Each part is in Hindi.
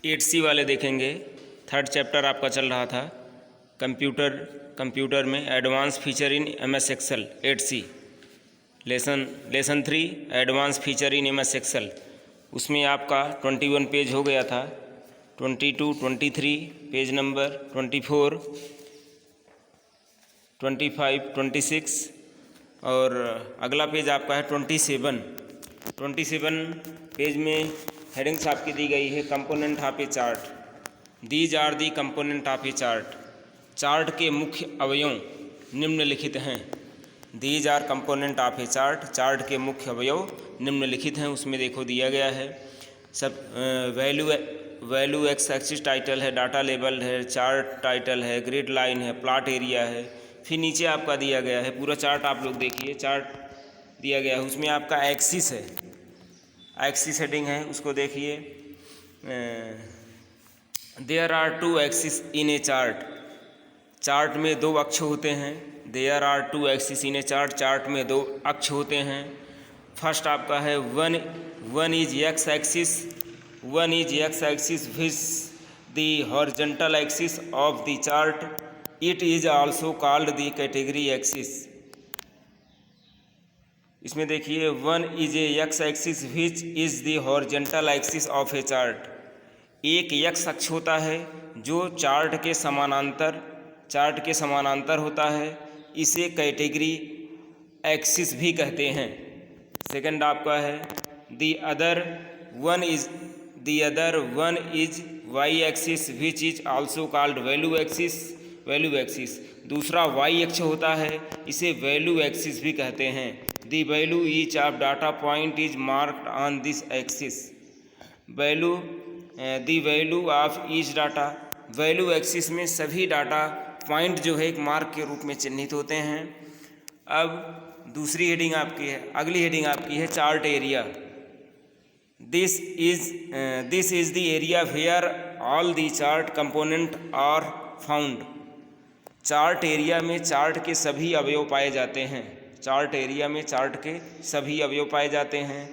8C वाले देखेंगे। थर्ड चैप्टर आपका चल रहा था कंप्यूटर में advance feature in MS Excel 8C lesson 3 advance feature in MS Excel. उसमें आपका 21 पेज हो गया था, 22, 23 पेज नंबर 24, 25, 26 और अगला पेज आपका है 27 पेज में हेडिंग्स आपकी दी गई है। Component of a chart, these are the component of a chart. Chart के मुख्य अवयव निम्नलिखित हैं। These are component of a chart, chart के मुख्य अवयव निम्नलिखित हैं। उसमें देखो दिया गया है सब वैल्यू एक्स एक्सिस टाइटल है, डाटा लेबल है, चार्ट टाइटल है, ग्रिड लाइन है, प्लॉट एरिया है। फिर नीचे आपका दिया गया है पूरा चार्ट, आप लोग देखिए चार्ट दिया गया है। उसमें आपका एक्सिस है, एक्सिस हेडिंग है, उसको देखिए। There are 2 axis in a chart, chart में 2 अक्ष होते हैं। There are 2 axis in a chart, chart में 2 अक्ष होते हैं। फर्स्ट आपका है one is X axis, one is X axis which the horizontal axis of the chart, it is also called the category axis. इसमें देखिए one is a X axis which is the horizontal axis of a chart. एक एक्स अक्ष होता है जो चार्ट के समानांतर होता है, इसे कैटेगरी एक्सिस भी कहते हैं। सेकंड आपका है the other one is Y axis which is also called value axis. दूसरा वाई अक्ष होता है, इसे वैल्यू एक्सिस भी कहते हैं। The value each of data point is marked on this axis. The value of each data, value axis में सभी डाटा पॉइंट जो है एक मार्क के रूप में चिन्हित होते हैं। अब दूसरी हेडिंग आपकी है, अगली हेडिंग आपकी है chart area. This is the area where all the chart component are found. Chart area में चार्ट के सभी अवयव पाए जाते हैं। चार्ट एरिया में चार्ट के सभी अवयव पाए जाते हैं।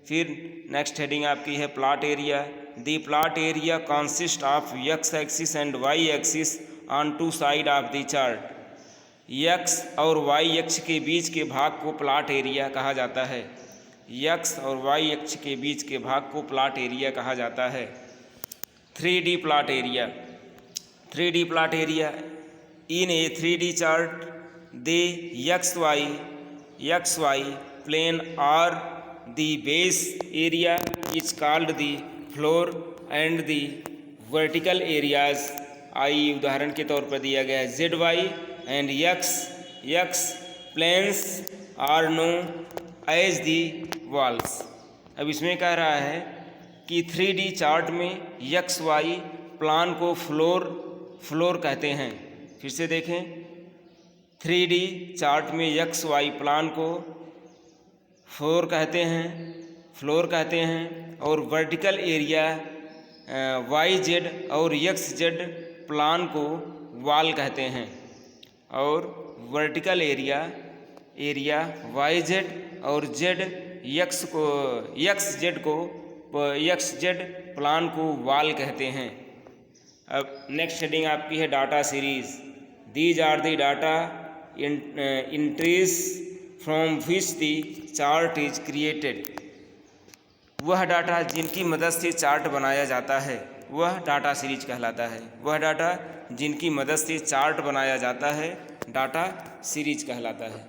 फिर नेक्स्ट हेडिंग आपकी है plot area. The plot area consist of X axis and Y axis on 2 side of the chart. X और वाई अक्ष के बीच के भाग को प्लॉट एरिया कहा जाता है। एक्स और वाई अक्ष के बीच के भाग को प्लॉट एरिया कहा जाता है। 3D plot area. 3D plot area in A 3D chart the XY plane or the base area is called the floor and the vertical areas, आई उदाहरण के तौर पर दिया गया है ZY and X planes are known as the walls। अब इसमें कह रहा है कि 3D चार्ट में XY प्लान को फ्लोर कहते हैं। फिर से देखें, 3D चार्ट में XY प्लान को फ्लोर कहते हैं और वर्टिकल एरिया YZ और XZ प्लान को वॉल कहते हैं। और वर्टिकल एरिया YZ और XZ प्लान को वॉल कहते हैं। अब नेक्स्ट हेडिंग आपकी है data series. These are the data entries from which the chart is created. वह डाटा जिनकी मदद से चार्ट बनाया जाता है वह डाटा सीरीज कहलाता है। वह डाटा जिनकी मदद से चार्ट बनाया जाता है डाटा सीरीज कहलाता है।